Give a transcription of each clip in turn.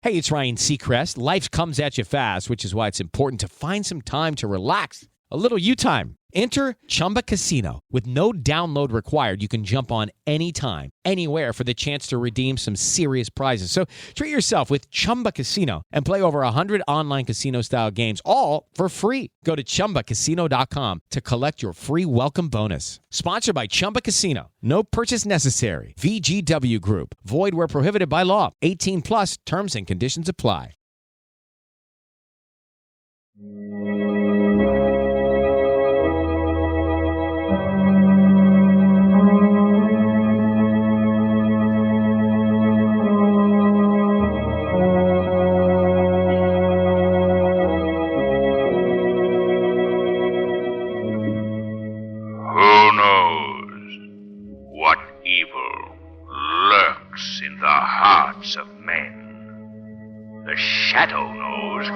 Hey, it's Ryan Seacrest. Life comes at you fast, which is why it's important to find some time to relax. A little you time. Enter Chumba Casino. With no download required, you can jump on anytime, anywhere for the chance to redeem some serious prizes. So treat yourself with Chumba Casino and play over 100 online casino-style games, all for free. Go to ChumbaCasino.com to collect your free welcome bonus. Sponsored by Chumba Casino. No purchase necessary. VGW Group. Void where prohibited by law. 18 plus. Terms and conditions apply. In the hearts of men. The shadow knows.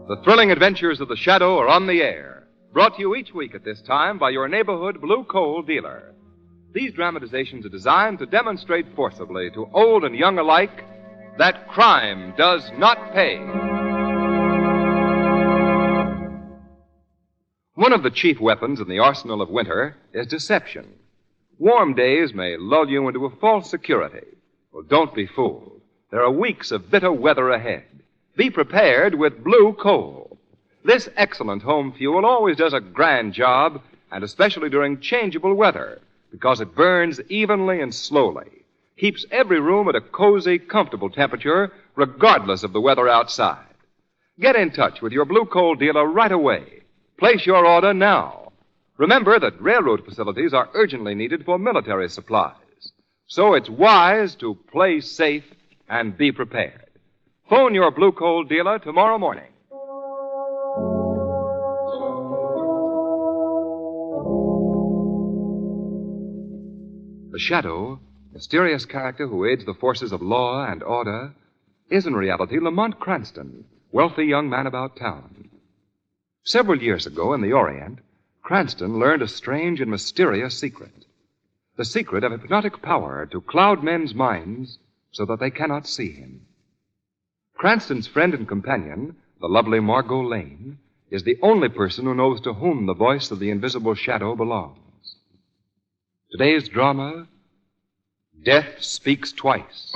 The thrilling adventures of the Shadow are on the air. Brought to you each week at this time by your neighborhood blue coal dealer. These dramatizations are designed to demonstrate forcibly to old and young alike that crime does not pay. One of the chief weapons in the arsenal of winter is deception. Warm days may lull you into a false security. Well, don't be fooled. There are weeks of bitter weather ahead. Be prepared with blue coal. This excellent home fuel always does a grand job, and especially during changeable weather, because it burns evenly and slowly, keeps every room at a cozy, comfortable temperature, regardless of the weather outside. Get in touch with your blue coal dealer right away. Place your order now. Remember that railroad facilities are urgently needed for military supplies. So it's wise to play safe and be prepared. Phone your blue coal dealer tomorrow morning. The Shadow, mysterious character who aids the forces of law and order, is in reality Lamont Cranston, wealthy young man about town. Several years ago in the Orient, Cranston learned a strange and mysterious secret. The secret of hypnotic power to cloud men's minds so that they cannot see him. Cranston's friend and companion, the lovely Margot Lane, is the only person who knows to whom the voice of the invisible Shadow belongs. Today's drama, Death Speaks Twice.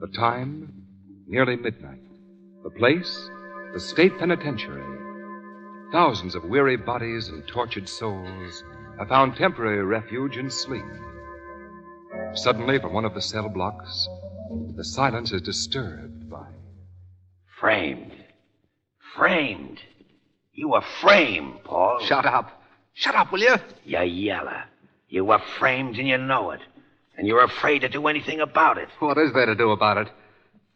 The time, nearly midnight. The place, the state penitentiary. Thousands of weary bodies and tortured souls have found temporary refuge in sleep. Suddenly, from one of the cell blocks, the silence is disturbed by... Framed. Framed. You were framed, Paul. Shut up. Shut up, will you? You yeller. You were framed and you know it. And you're afraid to do anything about it. What is there to do about it?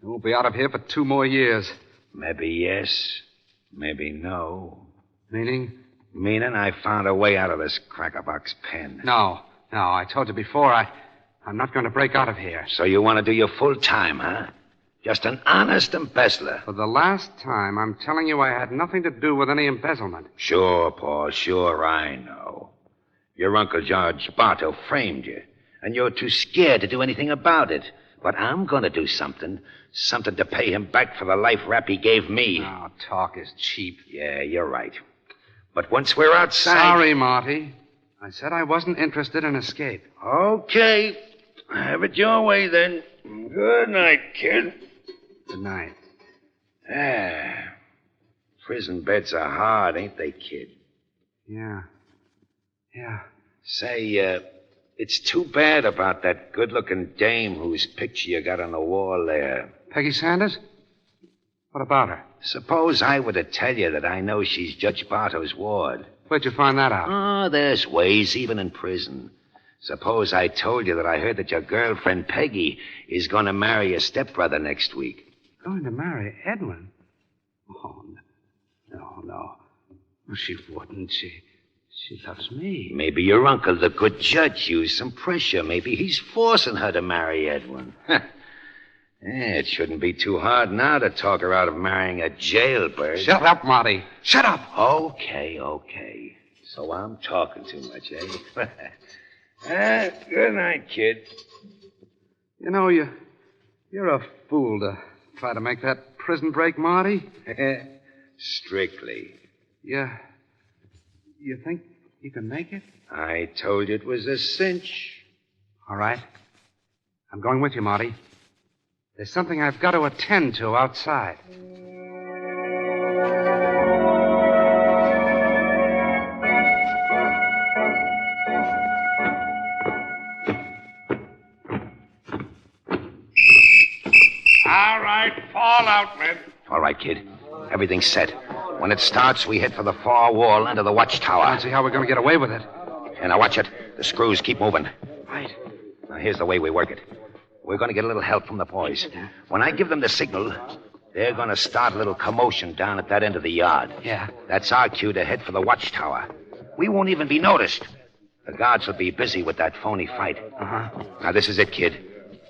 We'll be out of here for 2 more years. Maybe yes, maybe no. Meaning? Meaning I found a way out of this crackerbox pen. No. I told you before, I'm not going to break out of here. So you want to do your full time, huh? Just an honest embezzler. For the last time, I'm telling you I had nothing to do with any embezzlement. Sure, Paul, sure, I know. Your Uncle George Bartow framed you. And you're too scared to do anything about it. But I'm going to do something. Something to pay him back for the life rap he gave me. Oh, talk is cheap. Yeah, you're right. But once we're outside... Sorry, Marty. I said I wasn't interested in escape. Okay. Have it your way, then. Good night, kid. Good night. Prison beds are hard, ain't they, kid? Yeah. Say, it's too bad about that good-looking dame whose picture you got on the wall there. Peggy Sanders? What about her? Suppose I were to tell you that I know she's Judge Bartow's ward. Where'd you find that out? Oh, there's ways, even in prison. Suppose I told you that I heard that your girlfriend, Peggy, is going to marry your stepbrother next week. Going to marry Edwin? Oh, no. Well, she wouldn't. She loves me. Maybe your uncle, the good judge, used some pressure. Maybe he's forcing her to marry Edwin. It shouldn't be too hard now to talk her out of marrying a jailbird. Shut up, Marty. Shut up. Okay. So I'm talking too much, eh? Good night, kid. You know, you're a fool to try to make that prison break, Marty. Strictly. You think you can make it? I told you it was a cinch. All right. I'm going with you, Marty. There's something I've got to attend to outside. All right, fall out, men. All right, kid. Everything's set. When it starts, we head for the far wall under the watchtower. I don't see how we're going to get away with it. And now watch it. The screws keep moving. Right. Now, here's the way we work it. We're going to get a little help from the boys. When I give them the signal, they're going to start a little commotion down at that end of the yard. Yeah. That's our cue to head for the watchtower. We won't even be noticed. The guards will be busy with that phony fight. Uh-huh. Now, this is it, kid.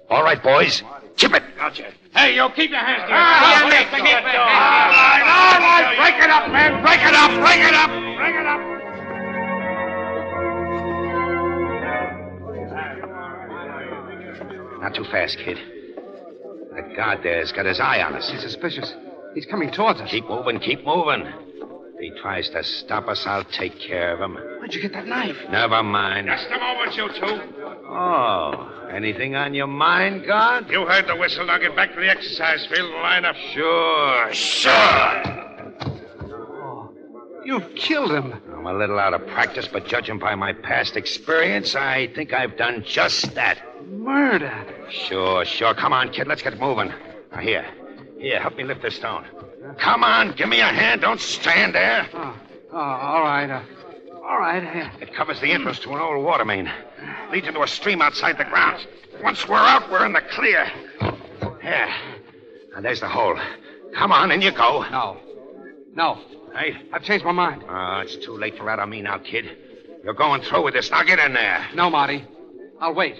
All right, boys. Chip it. Gotcha. Hey, yo, keep your hands to All right. Break it up, man. Break it up. Break it up. Break it up. Not too fast, kid. That guard there's got his eye on us. He's suspicious. He's coming towards us. Keep moving. If he tries to stop us, I'll take care of him. Where'd you get that knife? Never mind. Just a moment, you two. Oh, anything on your mind, guard? You heard the whistle. Now get back to the exercise field and line up. Sure. You've killed him. I'm a little out of practice, but judging by my past experience, I think I've done just that. Murder. Sure. Come on, kid. Let's get moving. Now, here, help me lift this stone. Come on, give me a hand. Don't stand there. All right. All right. It covers the entrance to an old water main. Leads into a stream outside the grounds. Once we're out, we're in the clear. Here. Now, there's the hole. Come on, in you go. No. Hey? I've changed my mind. It's too late to rat on me now, kid. You're going through with this. Now get in there. No, Marty. I'll wait.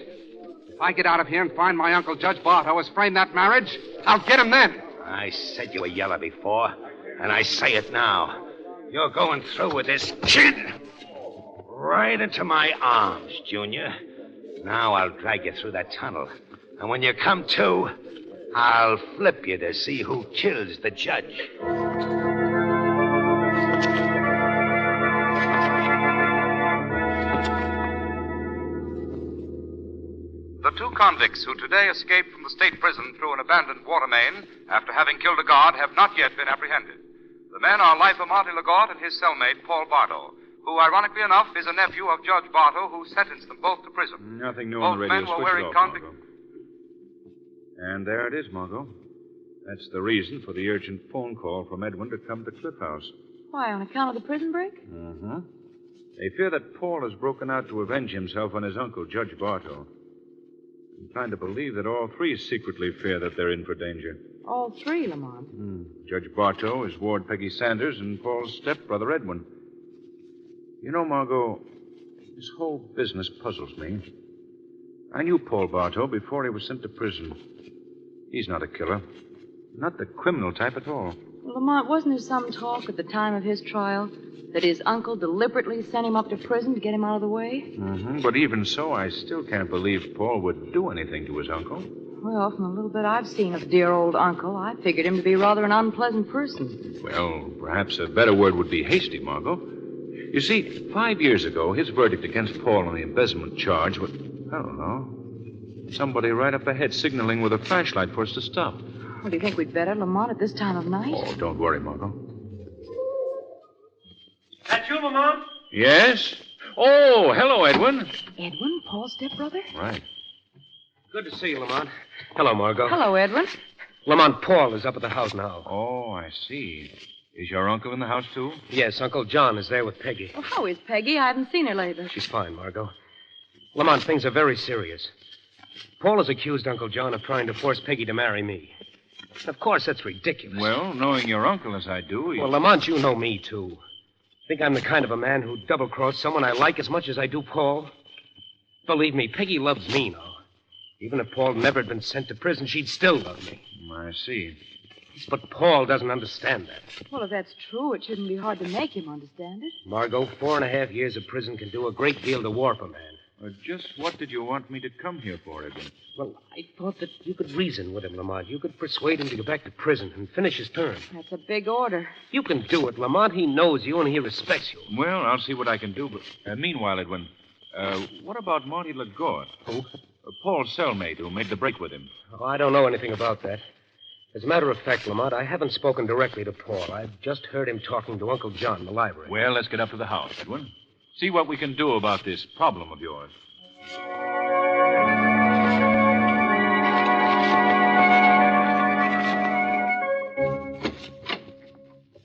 If I get out of here and find my uncle Judge Bartow has framed that marriage, I'll get him then. I said you were yellow before, and I say it now. You're going through with this, kid. Right into my arms, Junior. Now I'll drag you through that tunnel. And when you come to, I'll flip you to see who kills the judge. The two convicts who today escaped from the state prison through an abandoned water main after having killed a guard have not yet been apprehended. The men are lifer Monty Legault and his cellmate, Paul Bartow, who, ironically enough, is a nephew of Judge Bartow, who sentenced them both to prison. Nothing new Both on the radio. men were Switch wearing it off, convict... Margot. And there it is, Margot. That's the reason for the urgent phone call from Edwin to come to Cliff House. Why, on account of the prison break? Uh-huh. They fear that Paul has broken out to avenge himself on his uncle, Judge Bartow. I'm inclined to believe that all three secretly fear that they're in for danger. All three, Lamont. Judge Bartow, his ward Peggy Sanders, and Paul's stepbrother Edwin. You know, Margot, this whole business puzzles me. I knew Paul Bartow before he was sent to prison. He's not a killer. Not the criminal type at all. Well, Lamont, wasn't there some talk at the time of his trial that his uncle deliberately sent him up to prison to get him out of the way? Mm-hmm. But even so, I still can't believe Paul would do anything to his uncle. Well, from the little bit I've seen of dear old uncle, I figured him to be rather an unpleasant person. Well, perhaps a better word would be hasty, Margot. You see, 5 years ago, his verdict against Paul on the embezzlement charge was, I don't know, somebody right up ahead signaling with a flashlight for us to stop. Well, do you think we'd better, Lamont, at this time of night? Oh, don't worry, Margot. That you, Lamont? Yes? Oh, hello, Edwin. Edwin, Paul's stepbrother? Right. Good to see you, Lamont. Hello, Margot. Hello, Edwin. Lamont, Paul is up at the house now. Oh, I see. Is your uncle in the house, too? Yes, Uncle John is there with Peggy. Well, how is Peggy? I haven't seen her lately. She's fine, Margot. Lamont, things are very serious. Paul has accused Uncle John of trying to force Peggy to marry me. Of course, that's ridiculous. Well, knowing your uncle as I do... Well, Lamont, you know me, too. Think I'm the kind of a man who'd double-cross someone I like as much as I do Paul? Believe me, Peggy loves me now. Even if Paul never had been sent to prison, she'd still love me. I see. But Paul doesn't understand that. Well, if that's true, it shouldn't be hard to make him understand it. Margot, 4.5 years of prison can do a great deal to warp a man. Just what did you want me to come here for, Edwin? Well, I thought that you could reason with him, Lamont. You could persuade him to go back to prison and finish his term. That's a big order. You can do it, Lamont. He knows you and he respects you. Well, I'll see what I can do, but meanwhile, Edwin, what about Marty LaGorde? Who? Paul's cellmate who made the break with him. Oh, I don't know anything about that. As a matter of fact, Lamont, I haven't spoken directly to Paul. I've just heard him talking to Uncle John in the library. Well, let's get up to the house, Edwin. See what we can do about this problem of yours.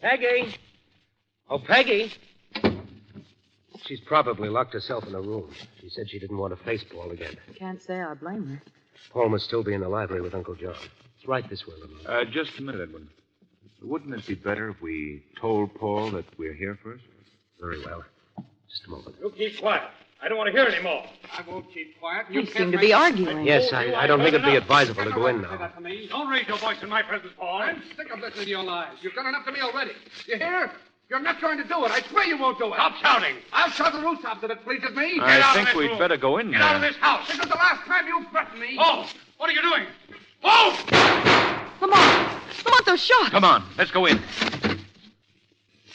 Peggy! Oh, Peggy! She's probably locked herself in a room. She said she didn't want to face Paul again. Can't say I blame her. Paul must still be in the library with Uncle John. It's right this way, Lamont. Just a minute, Edwin. Wouldn't it be better if we told Paul that we're here first? Very well. Just a moment. You keep quiet. I don't want to hear any more. I won't keep quiet. They seem to be arguing. Yes, I don't think it'd be advisable to go in Say now. that to me. Don't raise your voice in my presence, Paul. I'm sick of listening to your lies. You've done enough to me already. You hear? You're not going to do it. I swear you won't do it. Stop shouting. I'll shout the rooftops if it pleases me. I think we'd better go in there. Get out of this house. This is the last time you threaten me. Oh, what are you doing? Oh! Lamont, those shots. Come on, let's go in.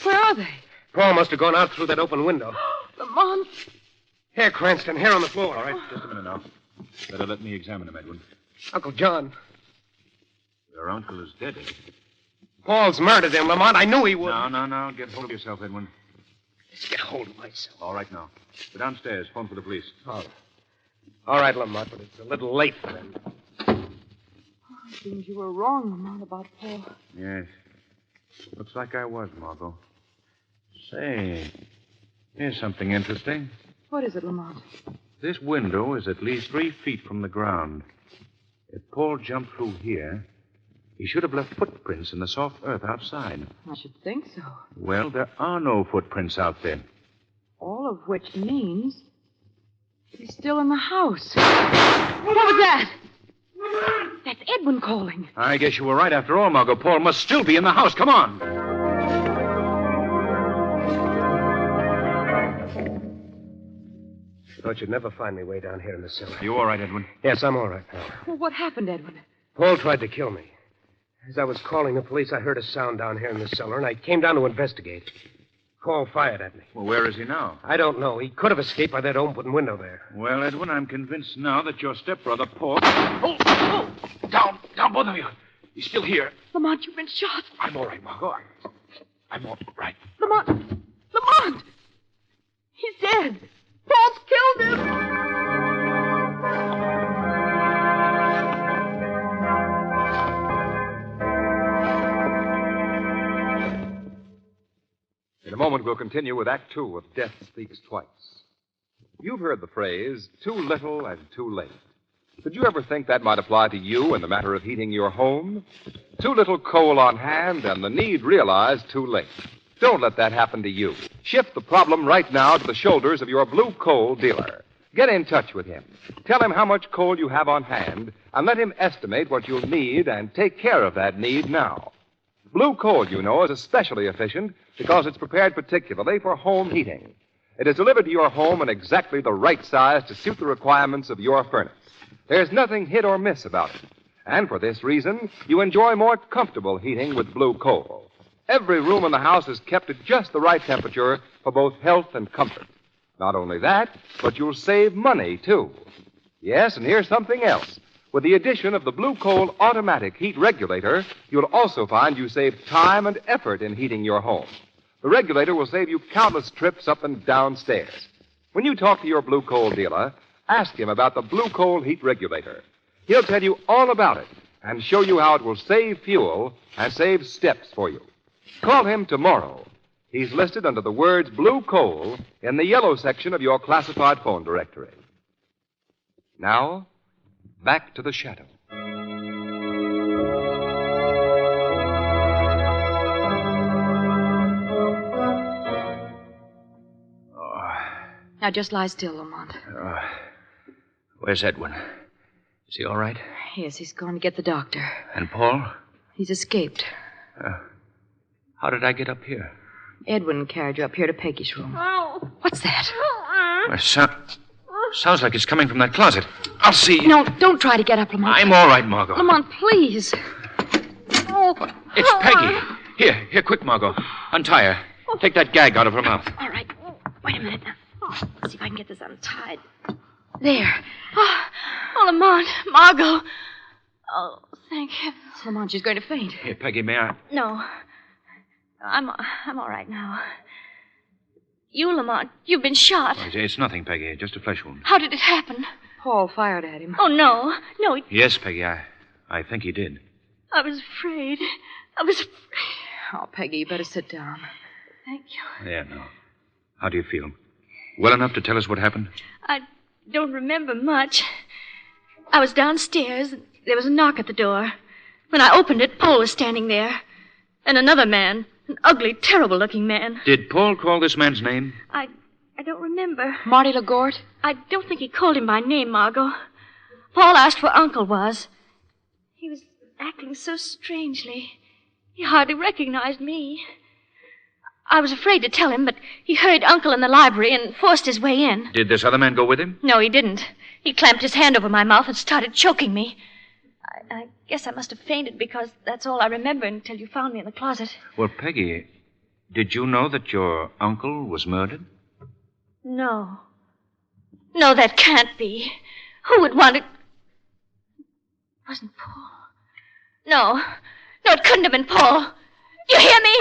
Where are they? Paul must have gone out through that open window. Lamont. Here, Cranston, here on the floor. All right, just a minute now. Better let me examine him, Edwin. Uncle John. Your uncle is dead, Edwin. Paul's murdered him, Lamont. I knew he would. No. Get hold of yourself, Edwin. Let's get hold of myself. All right, now. Go downstairs. Phone for the police. Oh. All right, Lamont, but it's a little late for them. It seems you were wrong, Lamont, about Paul. Yes. Looks like I was, Margot. Say, here's something interesting. What is it, Lamont? This window is at least 3 feet from the ground. If Paul jumped through here, he should have left footprints in the soft earth outside. I should think so. Well, there are no footprints out there. All of which means he's still in the house. What was that? That's Edwin calling. I guess you were right after all, Margot. Paul must still be in the house. Come on. Thought you'd never find me way down here in the cellar. You all right, Edwin? Yes, I'm all right now. Well, what happened, Edwin? Paul tried to kill me. As I was calling the police, I heard a sound down here in the cellar, and I came down to investigate. Paul fired at me. Well, where is he now? I don't know. He could have escaped by that open window there. Well, Edwin, I'm convinced now that your stepbrother, Paul... Oh! Down, both of you. He's still here. Lamont, you've been shot. I'm all right, Margot. I'm all right. Lamont! He's dead. Paul's killed him. In a moment, we'll continue with Act Two of Death Speaks Twice. You've heard the phrase, too little and too late. Did you ever think that might apply to you in the matter of heating your home? Too little coal on hand and the need realized too late. Don't let that happen to you. Shift the problem right now to the shoulders of your blue coal dealer. Get in touch with him. Tell him how much coal you have on hand and let him estimate what you'll need and take care of that need now. Blue coal, you know, is especially efficient because it's prepared particularly for home heating. It is delivered to your home in exactly the right size to suit the requirements of your furnace. There's nothing hit or miss about it. And for this reason, you enjoy more comfortable heating with blue coal. Every room in the house is kept at just the right temperature for both health and comfort. Not only that, but you'll save money, too. Yes, and here's something else. With the addition of the Blue Coal Automatic Heat Regulator, you'll also find you save time and effort in heating your home. The regulator will save you countless trips up and down stairs. When you talk to your Blue Coal dealer, ask him about the Blue Coal Heat Regulator. He'll tell you all about it and show you how it will save fuel and save steps for you. Call him tomorrow. He's listed under the words Blue Coal in the yellow section of your classified phone directory. Now, back to the shadow. Now just lie still, Lamont. Where's Edwin? Is he all right? Yes, he's gone to get the doctor. And Paul? He's escaped. How did I get up here? Edwin carried you up here to Peggy's room. Oh. What's that? Sounds like it's coming from that closet. I'll see. No, don't try to get up, Lamont. I'm all right, Margot. Lamont, please. Oh. It's Peggy. Here, quick, Margot. Untie her. Take that gag out of her mouth. All right. Wait a minute now. Let's see if I can get this untied. There. Oh, Lamont, Margot. Oh, thank heavens. Lamont, she's going to faint. Here, Peggy, may I? No. I'm all right now. You, Lamont, you've been shot. Oh, it's nothing, Peggy. Just a flesh wound. How did it happen? Paul fired at him. Oh, no. No, Yes, Peggy, I think he did. I was afraid. Oh, Peggy, you better sit down. Thank you. Yeah, no. How do you feel? Well enough to tell us what happened? I don't remember much. I was downstairs. There was a knock at the door. When I opened it, Paul was standing there. And another man. An ugly, terrible-looking man. Did Paul call this man's name? I don't remember. Marty LaGorte? I don't think he called him by name, Margot. Paul asked where Uncle was. He was acting so strangely. He hardly recognized me. I was afraid to tell him, but he hurried Uncle in the library and forced his way in. Did this other man go with him? No, he didn't. He clamped his hand over my mouth and started choking me. I guess I must have fainted because that's all I remember until you found me in the closet. Well, Peggy, did you know that your uncle was murdered? No. No, that can't be. Who would want it? It wasn't Paul. No. No, it couldn't have been Paul. You hear me?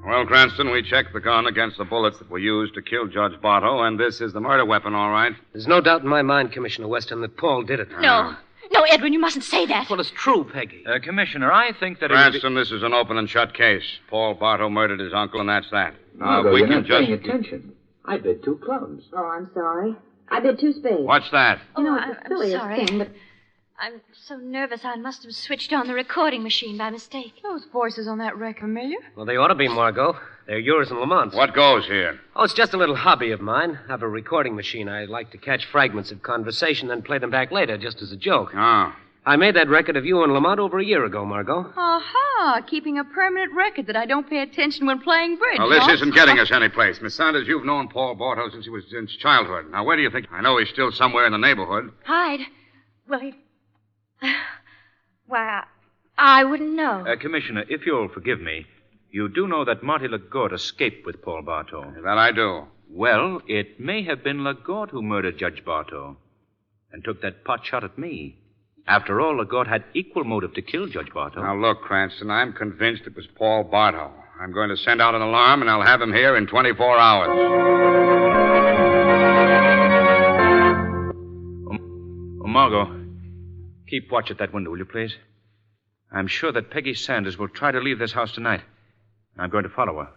Well, Cranston, we checked the gun against the bullets that were used to kill Judge Bartow, and this is the murder weapon, all right. There's no doubt in my mind, Commissioner Weston, that Paul did it. No. No, Edwin, you mustn't say that. Well, it's true, Peggy. Commissioner, I think that Cranston, this is an open and shut case. Paul Bartow murdered his uncle, and that's that. Margot, we you're can not just... paying attention. I bid 2 clubs. Oh, I'm sorry. I bid 2 spades. What's that? You know, I'm it's the silliest sorry. thing, but I'm so nervous I must have switched on the recording machine by mistake. those voices on that record familiar. Well, they ought to be, Margot. They're yours and Lamont's. What goes here? Oh, it's just a little hobby of mine. I have a recording machine. I like to catch fragments of conversation, then play them back later, just as a joke. Oh. I made that record of you and Lamont over a year ago, Margot. Aha, keeping a permanent record that I don't pay attention when playing bridge. Well, this huh? isn't getting us anyplace. Miss Sanders, you've known Paul Bartow since he was in his childhood. Now, where do you think... I know he's still somewhere in the neighborhood. Hyde. Well, he... Why, I wouldn't know. Commissioner, if you'll forgive me, you do know that Marty LaGorte escaped with Paul Bartow. That I do. Well, it may have been LaGorte who murdered Judge Bartow and took that pot shot at me. After all, LaGorte had equal motive to kill Judge Bartow. Now, look, Cranston, I'm convinced it was Paul Bartow. I'm going to send out an alarm, and I'll have him here in 24 hours. Margot, keep watch at that window, will you, please? I'm sure that Peggy Sanders will try to leave this house tonight. I'm going to follow her.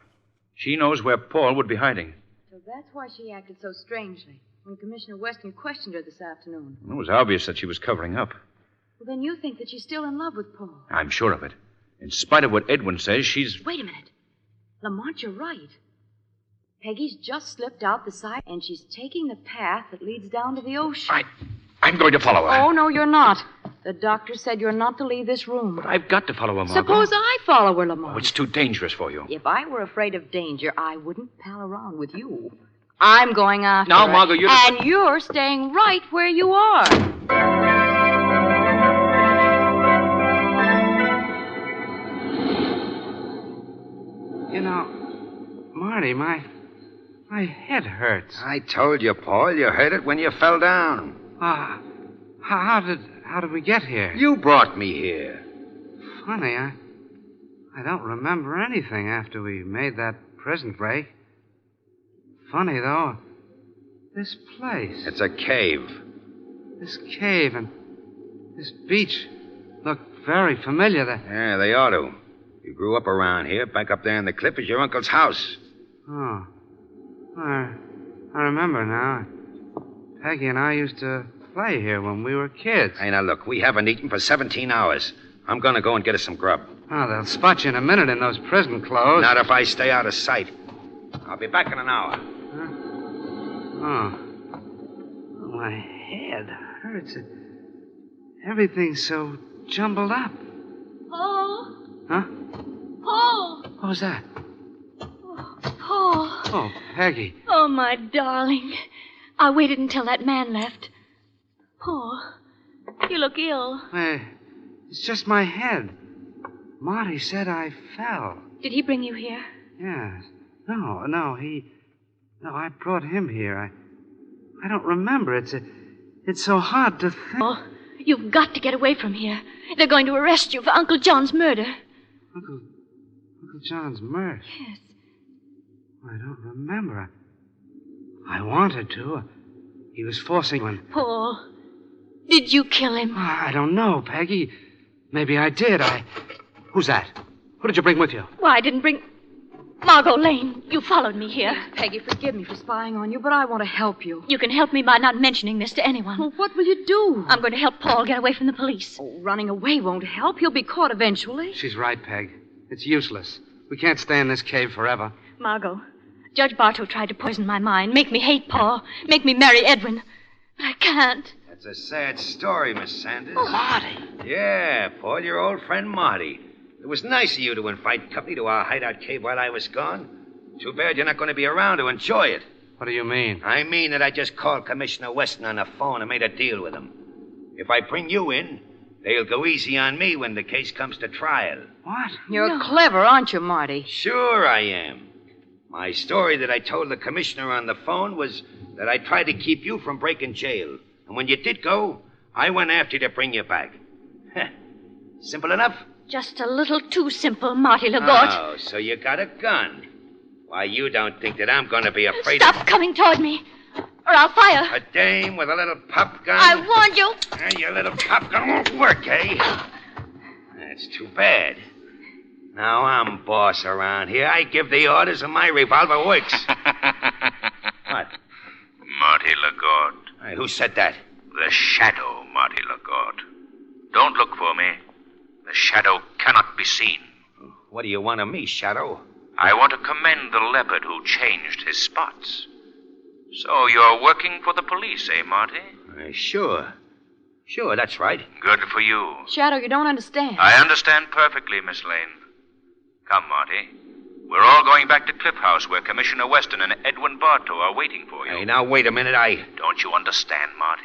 She knows where Paul would be hiding. So that's why she acted so strangely when Commissioner Weston questioned her this afternoon. It was obvious that she was covering up. Well, then you think that she's still in love with Paul. I'm sure of it. In spite of what Edwin says, she's... Wait a minute. Lamont, you're right. Peggy's just slipped out the side, and she's taking the path that leads down to the ocean. I'm going to follow her. Oh, no, you're not. The doctor said you're not to leave this room. But I've got to follow her, Margot. Suppose I follow her, Lamont. Oh, it's too dangerous for you. If I were afraid of danger, I wouldn't pal around with you. I'm going after Now, her, Margot, you're... And you're staying right where you are. You know, Marty, my head hurts. I told you, Paul, you heard it when you fell down. How did we get here? You brought me here. Funny, I don't remember anything after we made that prison break. Funny, though, this place. It's a cave. This cave and this beach look very familiar. Yeah, they ought to. You grew up around here. Back up there in the cliff is your uncle's house. Oh. I remember now. Peggy and I used to play here when we were kids. Hey, now, look, we haven't eaten for 17 hours. I'm going to go and get us some grub. Oh, they'll spot you in a minute in those prison clothes. Not if I stay out of sight. I'll be back in an hour. Huh? Oh. My head hurts. Everything's so jumbled up. Paul? Huh? Paul! What was that? Paul. Oh, Peggy. Oh, my darling. I waited until that man left. Paul, you look ill. Hey, it's just my head. Marty said I fell. Did he bring you here? Yes. No, I brought him here. I don't remember. It's so hard to think. Oh, you've got to get away from here. They're going to arrest you for Uncle John's murder. Uncle John's murder? Yes. I don't remember. I wanted to. He was forcing one. Paul, did you kill him? I don't know, Peggy. Maybe I did. Who's that? Who did you bring with you? Why, I didn't bring... Margot Lane, you followed me here. Peggy, forgive me for spying on you, but I want to help you. You can help me by not mentioning this to anyone. Well, what will you do? I'm going to help Paul get away from the police. Oh, running away won't help. He'll be caught eventually. She's right, Peg. It's useless. We can't stay in this cave forever. Margot, Judge Bartow tried to poison my mind, make me hate Paul, make me marry Edwin. But I can't. That's a sad story, Miss Sanders. Oh, Marty. Yeah, Paul, your old friend Marty. It was nice of you to invite company to our hideout cave while I was gone. Too bad you're not going to be around to enjoy it. What do you mean? I mean that I just called Commissioner Weston on the phone and made a deal with him. If I bring you in, they'll go easy on me when the case comes to trial. What? You're clever, aren't you, Marty? Sure I am. My story that I told the commissioner on the phone was that I tried to keep you from breaking jail. And when you did go, I went after you to bring you back. Simple enough? Just a little too simple, Marty LaGorte. Oh, so you got a gun. Why, you don't think that I'm going to be afraid Stop coming toward me, or I'll fire. A dame with a little pop gun? I warned you. Your little pop gun won't work, eh? That's too bad. Now I'm boss around here. I give the orders and my revolver works. What? Marty LaGorte. Hey, who said that? The Shadow, Marty LaGorte. Don't look for me. The Shadow cannot be seen. What do you want of me, Shadow? I want to commend the leopard who changed his spots. So you're working for the police, eh, Marty? Sure. Sure, that's right. Good for you. Shadow, you don't understand. I understand perfectly, Miss Lane. Come, Marty. We're all going back to Cliff House where Commissioner Weston and Edwin Bartow are waiting for you. Hey, now, wait a minute, Don't you understand, Marty?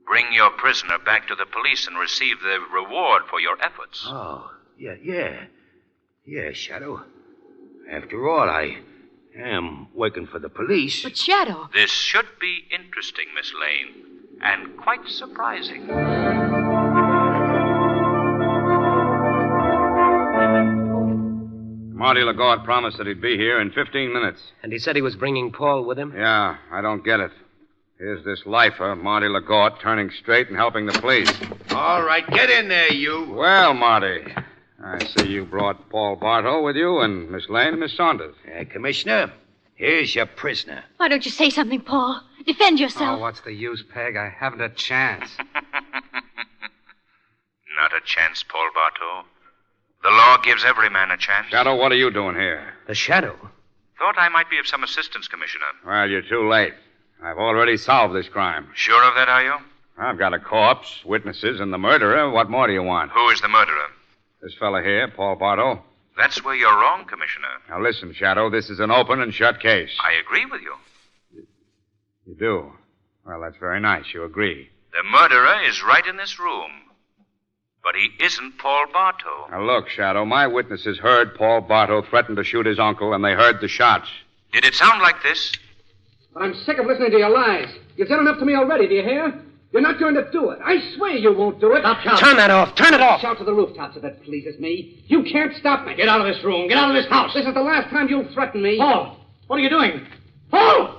Bring your prisoner back to the police and receive the reward for your efforts. Oh, yeah. Yeah, Shadow. After all, I am working for the police. But, Shadow... This should be interesting, Miss Lane, and quite surprising. Marty LaGorte promised that he'd be here in 15 minutes. And he said he was bringing Paul with him? Yeah, I don't get it. Here's this lifer, Marty LaGorte, turning straight and helping the police. All right, get in there, you. Well, Marty, I see you brought Paul Bartow with you and Miss Lane and Miss Saunders. Commissioner, here's your prisoner. Why don't you say something, Paul? Defend yourself. Oh, what's the use, Peg? I haven't a chance. Not a chance, Paul Bartow. The law gives every man a chance. Shadow, what are you doing here? The Shadow? Thought I might be of some assistance, Commissioner. Well, you're too late. I've already solved this crime. Sure of that, are you? I've got a corpse, witnesses, and the murderer. What more do you want? Who is the murderer? This fella here, Paul Bartow. That's where you're wrong, Commissioner. Now listen, Shadow, this is an open and shut case. I agree with you. You do? Well, that's very nice. You agree. The murderer is right in this room. But he isn't Paul Bartow. Now look, Shadow, my witnesses heard Paul Bartow threaten to shoot his uncle, and they heard the shots. Did it sound like this? But I'm sick of listening to your lies. You've done enough to me already, do you hear? You're not going to do it. I swear you won't do it. Stop shouting. Turn that off. Turn it off. Shout to the rooftops if it pleases me. You can't stop me. Get out of this room. Get out of this house. This is the last time you'll threaten me. Paul, what are you doing? Paul!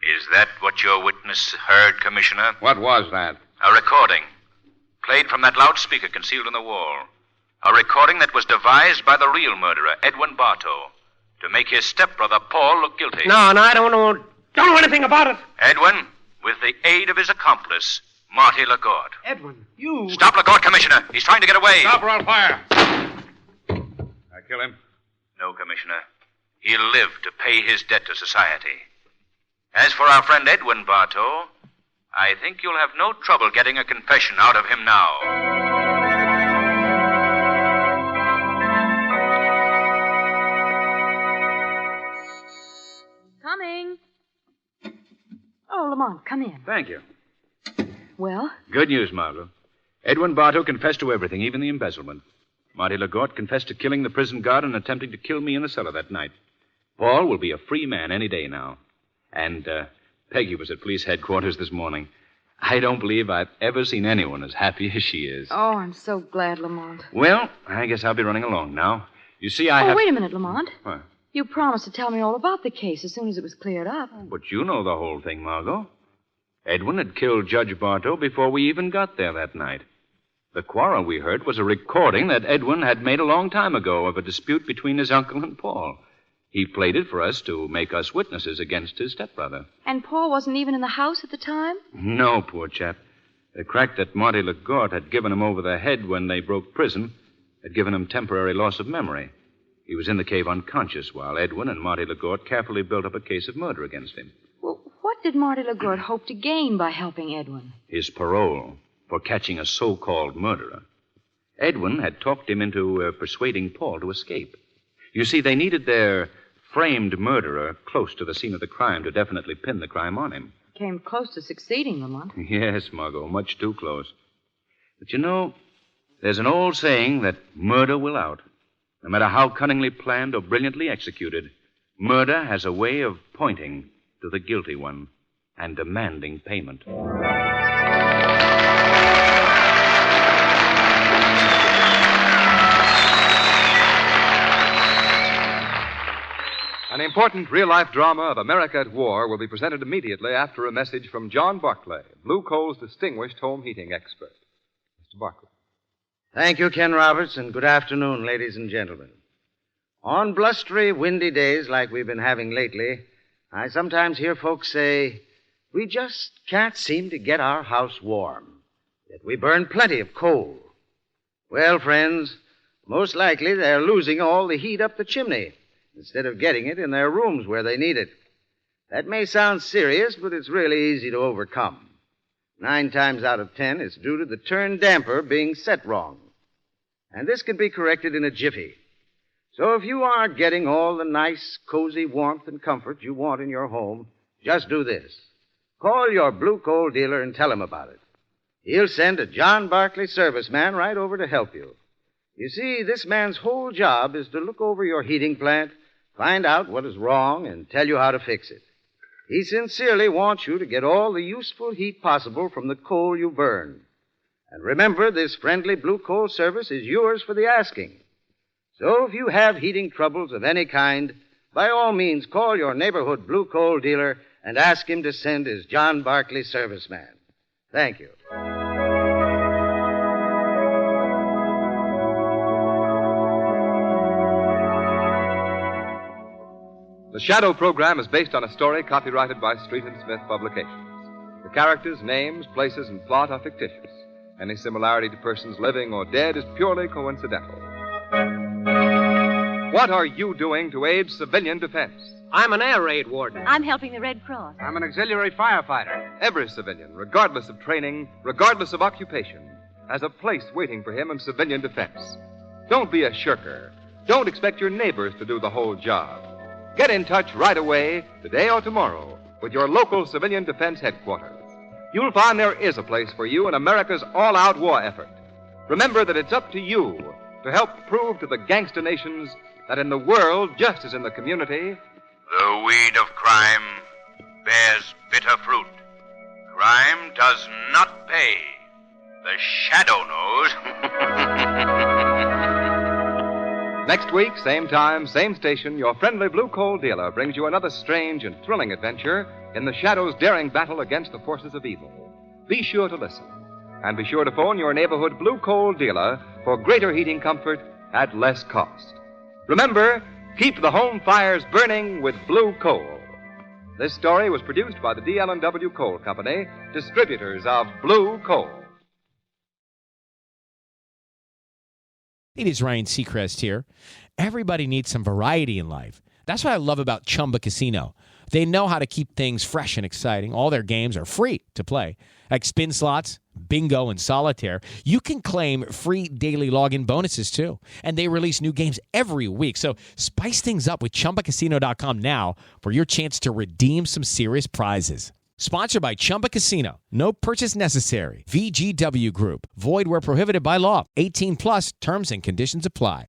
Is that what your witness heard, Commissioner? What was that? A recording. Played from that loudspeaker concealed in the wall. A recording that was devised by the real murderer, Edwin Bartow, to make his stepbrother, Paul, look guilty. No, I don't know anything about it. Edwin, with the aid of his accomplice, Marty LaGorte. Edwin, you... Stop LaGorte, Commissioner. He's trying to get away. Stop or I'll fire. I kill him? No, Commissioner. he'll live to pay his debt to society. As for our friend Edwin Bartow, I think you'll have no trouble getting a confession out of him now. Coming. Oh, Lamont, come in. Thank you. Well? Good news, Margot. Edwin Bartow confessed to everything, even the embezzlement. Marty LaGorte confessed to killing the prison guard and attempting to kill me in the cellar that night. Paul will be a free man any day now. And Peggy was at police headquarters this morning. I don't believe I've ever seen anyone as happy as she is. Oh, I'm so glad, Lamont. Well, I guess I'll be running along now. You see, I have... wait a minute, Lamont. What? You promised to tell me all about the case as soon as it was cleared up. But you know the whole thing, Margot. Edwin had killed Judge Bartow before we even got there that night. The quarrel we heard was a recording that Edwin had made a long time ago of a dispute between his uncle and Paul. He played it for us to make us witnesses against his stepbrother. And Paul wasn't even in the house at the time? No, poor chap. The crack that Marty LaGorte had given him over the head when they broke prison had given him temporary loss of memory. He was in the cave unconscious while Edwin and Marty LaGorte carefully built up a case of murder against him. Well, what did Marty LaGorte hope to gain by helping Edwin? His parole for catching a so-called murderer. Edwin had talked him into persuading Paul to escape. You see, they needed their framed murderer close to the scene of the crime to definitely pin the crime on him. Came close to succeeding, Lamont. Yes, Margot, much too close. But you know, there's an old saying that murder will out. No matter how cunningly planned or brilliantly executed, murder has a way of pointing to the guilty one and demanding payment. An important real-life drama of America at War will be presented immediately after a message from John Barclay, Blue Coal's distinguished home heating expert. Mr. Barclay. Thank you, Ken Roberts, and good afternoon, ladies and gentlemen. On blustery, windy days like we've been having lately, I sometimes hear folks say, we just can't seem to get our house warm, yet we burn plenty of coal. Well, friends, most likely they're losing all the heat up the chimney instead of getting it in their rooms where they need it. That may sound serious, but it's really easy to overcome. 9 times out of 10, it's due to the turn damper being set wrong. And this can be corrected in a jiffy. So if you are getting all the nice, cozy warmth and comfort you want in your home, just do this. Call your Blue Coal dealer and tell him about it. He'll send a John Barclay serviceman right over to help you. You see, this man's whole job is to look over your heating plant, find out what is wrong, and tell you how to fix it. He sincerely wants you to get all the useful heat possible from the coal you burn. And remember, this friendly Blue Coal service is yours for the asking. So if you have heating troubles of any kind, by all means call your neighborhood Blue Coal dealer and ask him to send his John Barclay serviceman. Thank you. The Shadow program is based on a story copyrighted by Street and Smith Publications. The characters, names, places, and plot are fictitious. Any similarity to persons living or dead is purely coincidental. What are you doing to aid civilian defense? I'm an air raid warden. I'm helping the Red Cross. I'm an auxiliary firefighter. Every civilian, regardless of training, regardless of occupation, has a place waiting for him in civilian defense. Don't be a shirker. Don't expect your neighbors to do the whole job. Get in touch right away, today or tomorrow, with your local civilian defense headquarters. You'll find there is a place for you in America's all-out war effort. Remember that it's up to you to help prove to the gangster nations that in the world, just as in the community, the weed of crime bears bitter fruit. Crime does not pay. The Shadow knows. Next week, same time, same station, your friendly Blue Coal dealer brings you another strange and thrilling adventure in the Shadow's daring battle against the forces of evil. Be sure to listen. And be sure to phone your neighborhood Blue Coal dealer for greater heating comfort at less cost. Remember, keep the home fires burning with Blue Coal. This story was produced by the DL&W Coal Company, distributors of Blue Coal. It is Ryan Seacrest here. Everybody needs some variety in life. That's what I love about Chumba Casino. They know how to keep things fresh and exciting. All their games are free to play, like spin slots, bingo, and solitaire. You can claim free daily login bonuses, too. And they release new games every week. So spice things up with ChumbaCasino.com now for your chance to redeem some serious prizes. Sponsored by Chumba Casino. No purchase necessary. VGW Group. Void where prohibited by law. 18 plus terms and conditions apply.